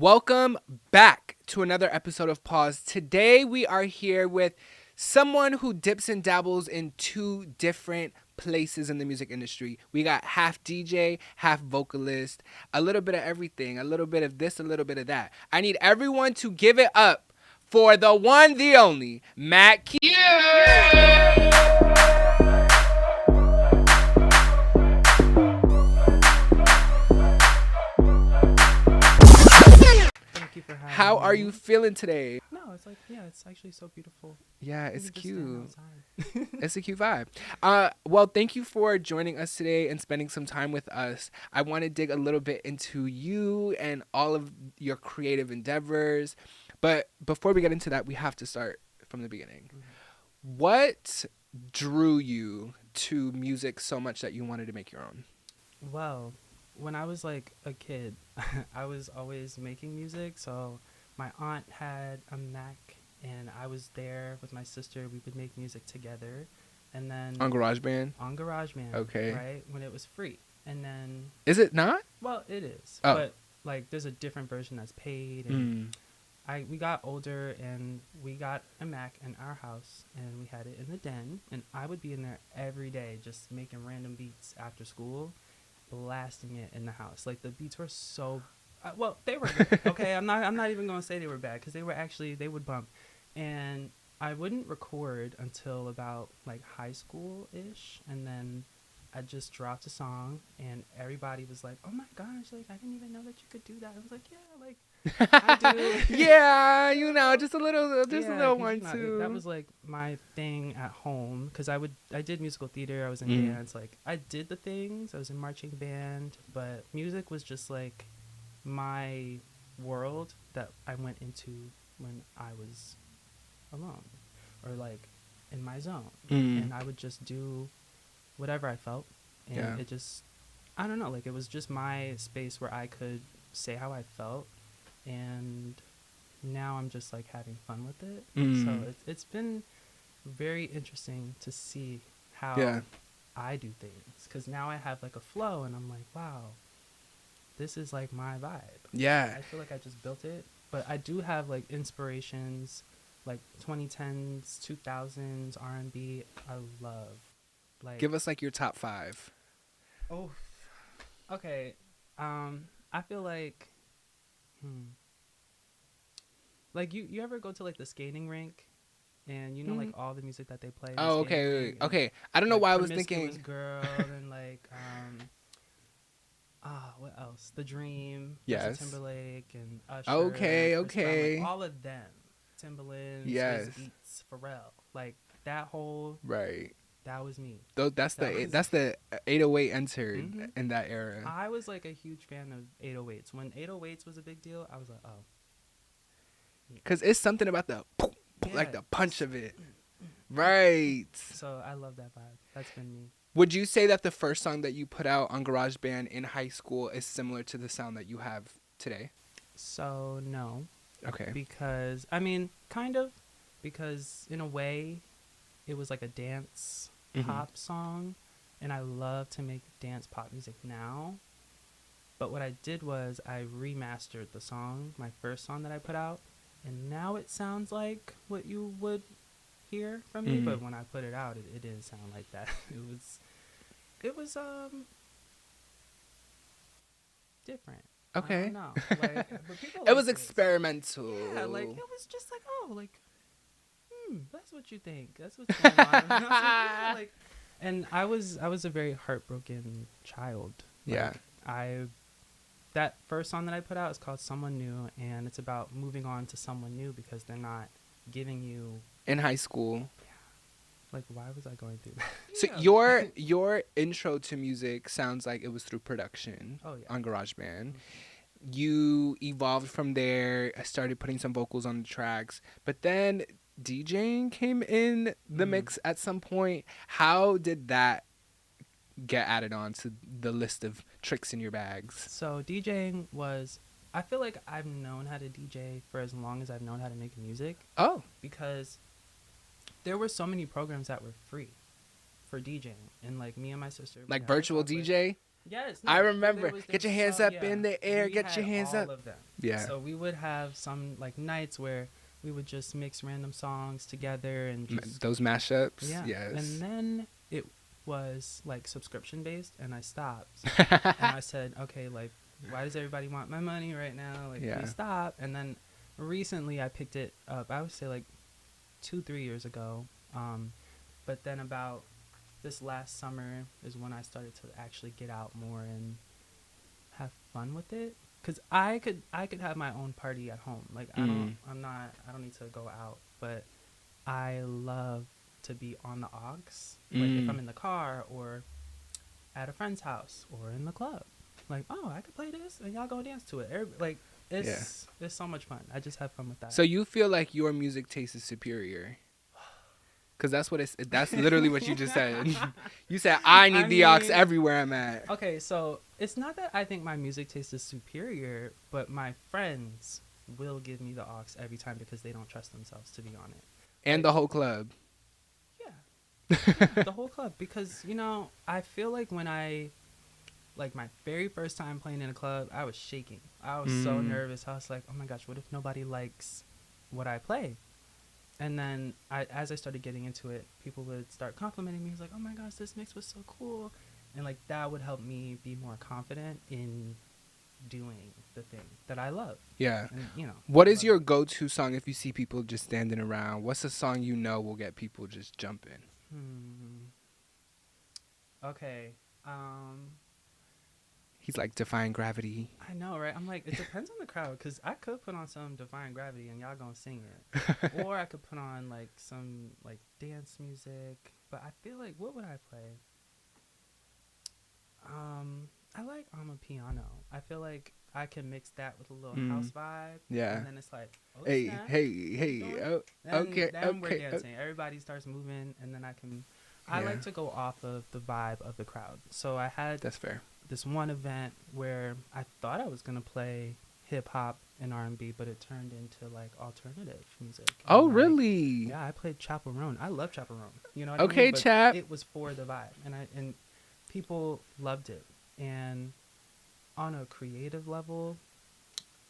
Welcome back to another episode of Pause. Today we are here with someone who dips and dabbles in two different places in the music industry. We got half DJ, half vocalist, a little bit of everything, a little bit of this, a little bit of that. I need everyone to give it up for the one, the only, Matt Q. For How are you feeling today? No, it's like, yeah, it's actually so beautiful. Yeah, it's cute. It's It's a cute vibe. Well, thank you for joining us today and spending some time with us. I want to dig a little bit into you and all of your creative endeavors. But before we get into that, we have to start from the beginning. Mm-hmm. What drew you to music so much that you wanted to make your own? Well, when I was like a kid, I was always making music. So my aunt had a Mac and I was there with my sister. We would make music together. And then On GarageBand? On GarageBand. Okay. Right? When it was free. And then... Is it not? Well, it is. Oh. But like there's a different version that's paid. And we got older and we got a Mac in our house and we had it in the den. And I would be in there every day just making random beats after school. Blasting it in the house. Like the beats were so well, they were good. Okay, I'm not even gonna say they were bad because they would bump. And I wouldn't record until about like high school ish, and then I just dropped a song and everybody was like, oh my gosh, like I didn't even know that you could do that. I was like, yeah, like I do. Yeah, just a little one too. That was like my thing at home because I did musical theater. I was in dance. Like I did the things. I was in marching band, but music was just like my world that I went into when I was alone or like in my zone, and I would just do whatever I felt, and it just I don't know. Like it was just my space where I could say how I felt. And now I'm just like having fun with it. So it's been very interesting to see how I do things. Because now I have like a flow and I'm like, wow, this is like my vibe. Yeah. I feel like I just built it. But I do have like inspirations like 2010s, 2000s, R&B. I love. Like, give us like your top 5. Oh, okay. I feel like... Like you ever go to like the skating rink and you know like all the music that they play? Oh, okay. I don't know why I was thinking Girl and like what else? The Dream, yes, Justin Timberlake and Usher. Okay. Brown, like, all of them. Timbaland, yes, Beats, Pharrell, like that whole right. That was me. That's the 808 entered in that era. I was like a huge fan of 808s. When 808s was a big deal, I was like, oh. Because it's something about the like the punch of it. Right. So I love that vibe. That's been me. Would you say that the first song that you put out on GarageBand in high school is similar to the sound that you have today? So no. Okay. Because I mean, kind of, because in a way, it was like a dance pop song, and I love to make dance pop music now. But what I did was I remastered the song, my first song that I put out, and now it sounds like what you would hear from me. But when I put it out, it didn't sound like that. It was different. Okay. I don't know. Like, but people it was liked experimental. Yeah, like it was just like, oh, like, that's what you think. That's what's going on. And I was like, yeah, like, and I was a very heartbroken child. Like, Yeah. That first song that I put out is called Someone New, and it's about moving on to someone new because they're not giving you... In high school. Yeah. Like, why was I going through that? So your intro to music sounds like it was through production on GarageBand. You evolved from there. I started putting some vocals on the tracks. But then DJing came in the mix at some point. How did that get added on to the list of tricks in your bags? So DJing was, I feel like I've known how to DJ for as long as I've known how to make music. Oh. Because there were so many programs that were free for DJing, and like me and my sister, like virtual DJ. Yes, I no, remember. there Get your was hands so- up yeah, in the air. we Get your had hands all up. of them. Yeah. So we would have some like nights where we would just mix random songs together and just Those mashups. yeah. Yes. And then it was like subscription based, and I stopped. And I said, okay, like, why does everybody want my money right now? Like, Yeah. please stop. And then recently I picked it up. I would say like 2-3 years ago. But then about this last summer is when I started to actually get out more and have fun with it. Cause I could have my own party at home. Like I don't need to go out, but I love to be on the aux. Like if I'm in the car or at a friend's house or in the club. Like, oh, I could play this and y'all go dance to it. Like it's so much fun. I just have fun with that. So you feel like your music taste is superior? Because that's literally what you just said. You said, I need the aux everywhere I'm at. Okay, so it's not that I think my music taste is superior, but my friends will give me the aux every time because they don't trust themselves to be on it. And the whole club. Yeah, the whole club. Because, you know, I feel like when like my very first time playing in a club, I was shaking. I was so nervous. I was like, oh my gosh, what if nobody likes what I play? And then as I started getting into it, people would start complimenting me. He's like, oh my gosh, this mix was so cool. And like that would help me be more confident in doing the thing that I love. Yeah. And, you know. What is your go-to song if you see people just standing around? What's a song you know will get people just jumping? Okay. He's like Defying Gravity. I know, right? I'm like, it depends on the crowd, because I could put on some Defying Gravity and y'all gonna sing it. Or I could put on like some like dance music. But I feel like, what would I play? I like I'm a Piano. I feel like I can mix that with a little house vibe. Yeah. And then it's like, oh, hey, snap. hey. Oh, okay, Then we're okay. dancing. Everybody starts moving, and then I like to go off of the vibe of the crowd. So I had That's fair. this one event where I thought I was gonna play hip hop and R&B, but it turned into like alternative music. Oh, like, really? Yeah, I played Chaperone. I love Chaperone. You know what I mean? Okay, But Chap. it was for the vibe, and people loved it. And on a creative level,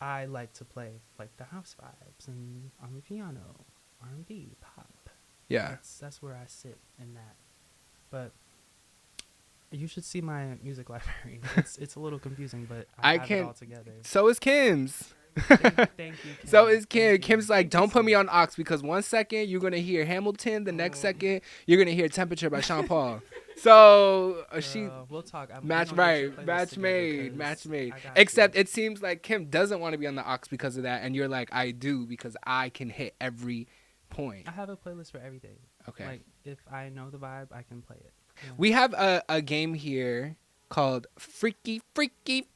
I like to play like the house vibes and on the piano, R&B, pop. Yeah. That's where I sit in that. But you should see my music library. It's a little confusing, but I have it all together. So is Kim's. Thank you, Kim. So is Kim. Thank you. Kim's like, don't put me on aux because one second you're gonna hear Hamilton, the next second you're gonna hear Temperature by Sean Paul. So she we'll talk. match made. Except it seems like Kim doesn't want to be on the aux because of that, and you're like, I do because I can hit every point. I have a playlist for everything. Okay. Like if I know the vibe, I can play it. Yeah. We have a game here called Freaky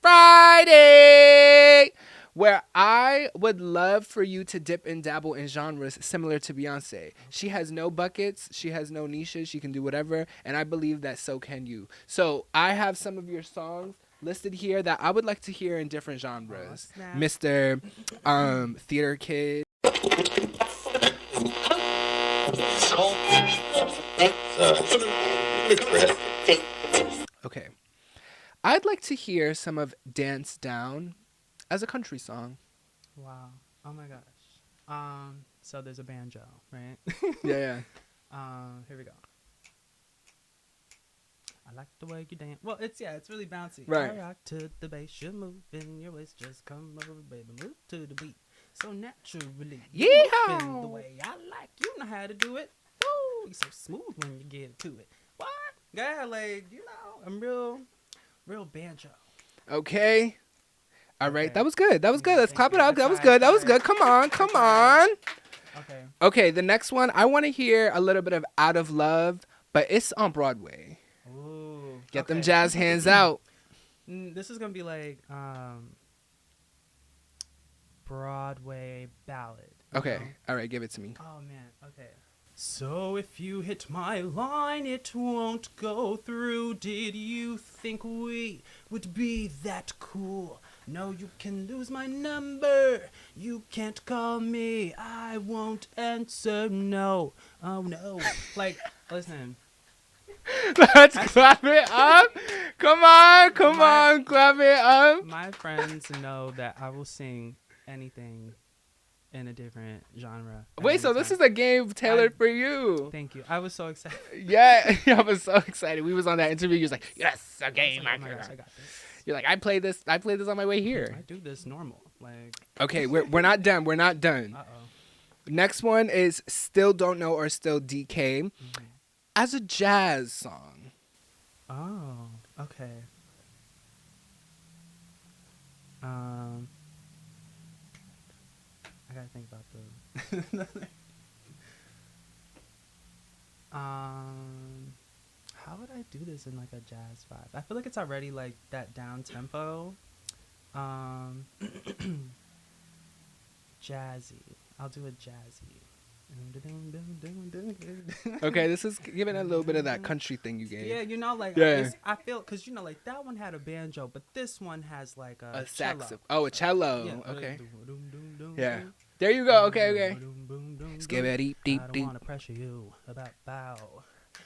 Friday, where I would love for you to dip and dabble in genres similar to Beyonce. She has no buckets. She has no niches. She can do whatever. And I believe that so can you. So I have some of your songs listed here that I would like to hear in different genres. Mr. Theater Kid. Okay. I'd like to hear some of Dance Down as a country song. Wow. Oh my gosh. So there's a banjo, right? Yeah. Here we go. I like the way you dance. Well, it's really bouncy. Right. I rock to the bass, you're moving your waist, just come over, baby, move to the beat. So naturally, Yeehaw! the way I like, you know how to do it. Ooh, you're so smooth when you get to it. What? Yeah, like, you know, I'm real banjo. Okay. All right. Okay. That was good. Let's clap it you. up. That was good. Come on. Okay. Okay, the next one, I want to hear a little bit of Out of Love, but it's on Broadway. Ooh. Get them jazz hands out. This is going to be like Broadway ballad. Okay. Know? All right, give it to me. Oh, man. Okay. So if you hit my line, it won't go through. Did you think we would be that cool? No, you can lose my number. You can't call me. I won't answer. No. Oh, no. Like, listen. Let's clap it up. Come on, clap it up. My friends know that I will sing anything in a different genre. Wait, so this is a game tailored for you. Thank you. I was so excited. Yeah, I was so excited. We was on that interview. You was like, yes, a game. Like, oh my gosh, I got this. You're like, I played this on my way here. I do this normal. Like, okay, we're not done. We're not done. Uh-oh. Next one is Still Don't Know or Still DK as a jazz song. Oh, okay. I gotta think about the. How would I do this in like a jazz vibe? I feel like it's already like that down tempo. Jazzy. I'll do a jazzy. Okay, this is giving a little bit of that country thing you gave. Yeah, you know, like yeah. I feel because you know, like that one had a banjo, but this one has like a saxophone. Oh, a cello. Yeah. Okay. Yeah. There you go. Okay. Skibbity deep I don't deep. wanna pressure you about bow,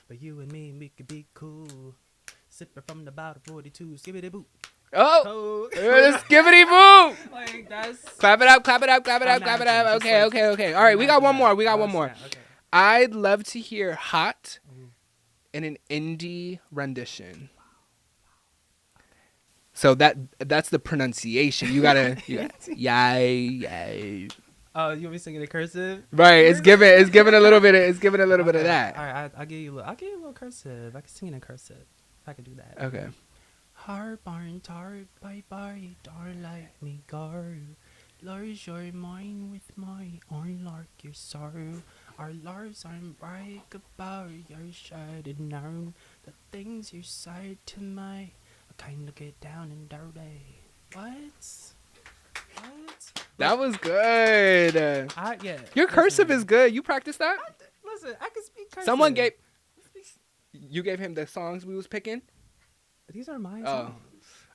but you and me, we could be cool. Sipping from the bottle 42. Skibbity boop. Oh, skibbity boo! Like that's clap it up, clap it up, clap it up, clap it up. Okay, like, okay. All right, we got one more. We got one more. Okay. I'd love to hear "Hot" in an indie rendition. So that's the pronunciation. You gotta, yay. Oh, you want me singing in cursive? Right, it's giving a little bit of that. All right, I'll give you a little cursive. I can sing it in cursive. If I could do that. Okay. Har barn tart by bye, dar like me gar. Lars your mind with my own lark your sorrow. Our lives aren't bright about your shattered now. The things you said to me, I kinda get down and dirty. What? That was good. Yeah. Your cursive is good. You practiced that? Listen, I can speak cursive. Someone gave. You gave him the songs we was picking. These are my songs.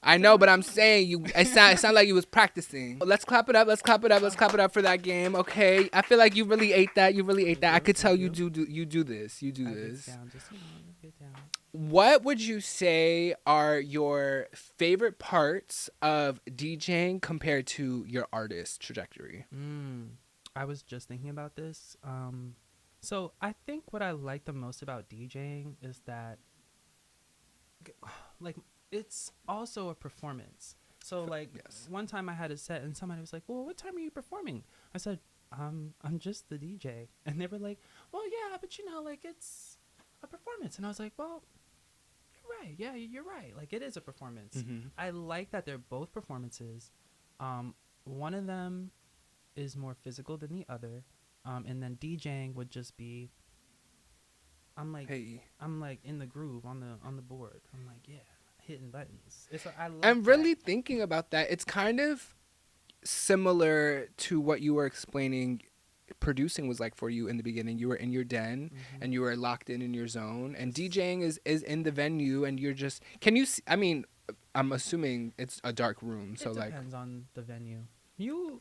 I know, but I'm saying it sound like you was practicing. Let's clap it up. Let's clap it up for that game. Okay, I feel like you really ate that. I could tell you do this. You do this. Get down, just get down. What would you say are your favorite parts of DJing compared to your artist trajectory? I was just thinking about this. So I think what I like the most about DJing is that, like, it's also a performance. So, like, one time I had a set and somebody was like, well, what time are you performing? I said, I'm just the DJ. And they were like, well, yeah, but you know, like, it's a performance. And I was like, well, you're right. Yeah, you're right. Like, it is a performance. Mm-hmm. I like that they're both performances. One of them is more physical than the other. And then DJing would just be, I'm like in the groove on the board. I'm like, yeah, hitting buttons. I'm really thinking about that. It's kind of similar to what you were explaining producing was like for you in the beginning. You were in your den and you were locked in your zone, and DJing is in the venue, and you're just, can you see, I mean, I'm assuming it's a dark room, so it depends on the venue. You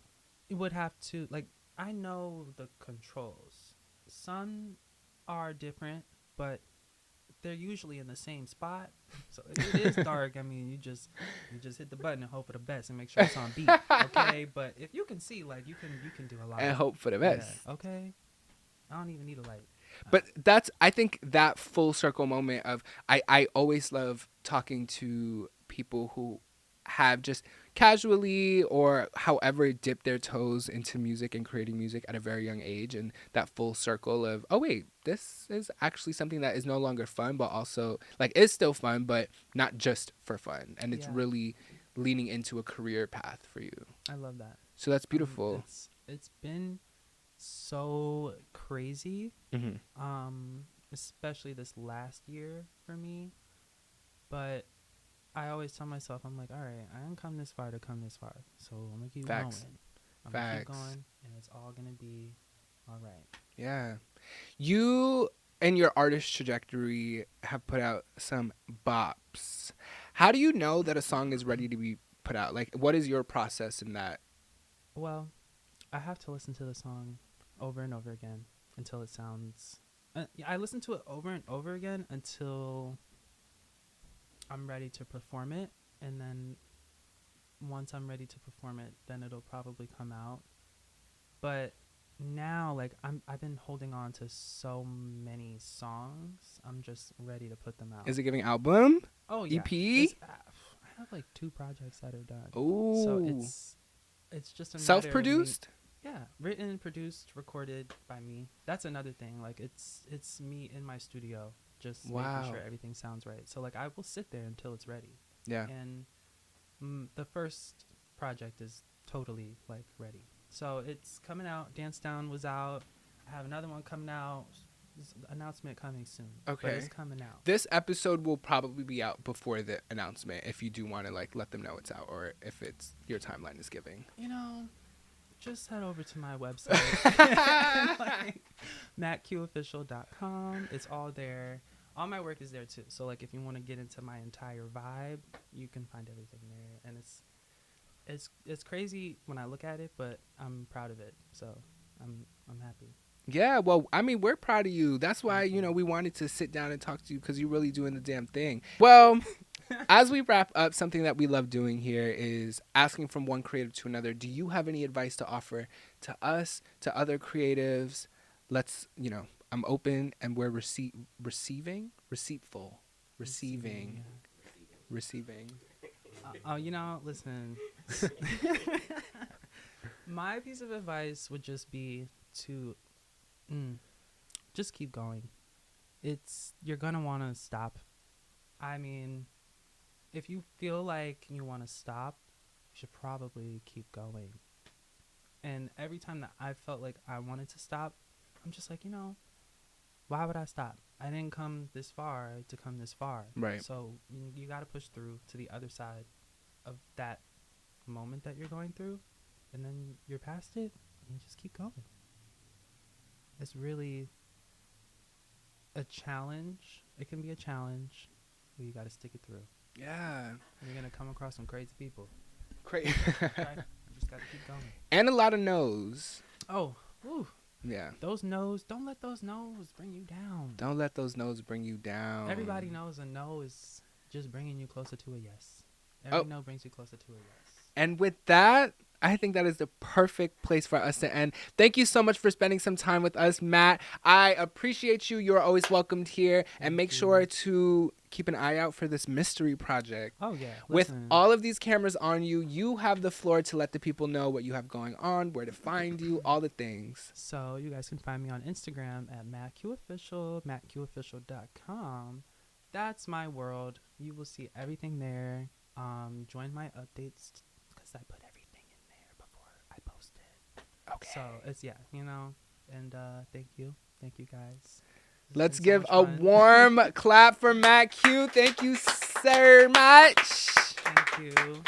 would have to, like, I know the controls. Some are different, but they're usually in the same spot. So it is dark. I mean, you just hit the button and hope for the best and make sure it's on beat. Okay, but if you can see, like, you can do a lot. And hope for the best. Yeah, okay. I don't even need a light. But I think that full circle moment of, I always love talking to people who have just casually or however dipped their toes into music and creating music at a very young age, and that full circle of, oh wait, this is actually something that is no longer fun, but also like is still fun, but not just for fun, and it's really leaning into a career path for you. I love that. So that's beautiful. It's been so crazy, especially this last year for me, but I always tell myself, I'm like, all right, I didn't come this far to come this far, so I'm gonna keep going. I'm gonna keep going, and it's all gonna be all right. Yeah. You and your artist trajectory have put out some bops. How do you know that a song is ready to be put out? Like, what is your process in that? Well, I have to listen to the song over and over again until it sounds I listen to it over and over again until I'm ready to perform it, and then once I'm ready to perform it, then it'll probably come out. But now, like, I've been holding on to so many songs. I'm just ready to put them out. Is it giving album? Oh yeah, EP? I have like 2 projects that are done. Ooh. So it's just a matter of Self-produced? me- Yeah, written, produced, recorded by me. That's another thing. Like it's me in my studio, just Wow. making sure everything sounds right. So like I will sit there until it's ready. Yeah. And the first project is totally like ready. So it's coming out. Dance Down was out. I have another one coming out. Announcement coming soon. Okay. But it's coming out. This episode will probably be out before the announcement if you do want to like let them know it's out, or if it's your timeline is giving. You know, just head over to my website, like, mattqofficial.com. It's all there. All my work is there too. So like if you want to get into my entire vibe, you can find everything there. And it's crazy when I look at it, but I'm proud of it. So I'm happy. Yeah, well, I mean, we're proud of you. That's why, you know, we wanted to sit down and talk to you, because you're really doing the damn thing. Well, as we wrap up, something that we love doing here is asking from one creative to another. Do you have any advice to offer to us, to other creatives? Let's, you know, I'm open, and we're receiving. You know, listen. My piece of advice would just be to just keep going. You're gonna want to stop. I mean, if you feel like you want to stop, you should probably keep going. And every time that I felt like I wanted to stop, I'm just like, you know, why would I stop? I didn't come this far to come this far. Right. So you got to push through to the other side of that moment that you're going through, and then you're past it, and you just keep going. It's really a challenge. It can be a challenge, but you got to stick it through. Yeah. You're going to come across some crazy people. Crazy. Right? You just got to keep going. And a lot of no's. Oh, whew. Yeah. Those no's, don't let those no's bring you down. Don't let those no's bring you down. Everybody knows a no is just bringing you closer to a yes. Every no brings you closer to a yes. And with that, I think that is the perfect place for us to end. Thank you so much for spending some time with us, Matt. I appreciate you. You're always welcomed here. And make sure to keep an eye out for this mystery project. Oh, yeah. With all of these cameras on you, you have the floor to let the people know what you have going on, where to find you, all the things. So you guys can find me on Instagram at mattqofficial, mattqofficial.com. That's my world. You will see everything there. Join my updates, because I put everything in there before I post it. Okay. So it's, yeah, you know, and thank you guys. Let's give a warm clap for Matt Q. Thank you so much. Thank you.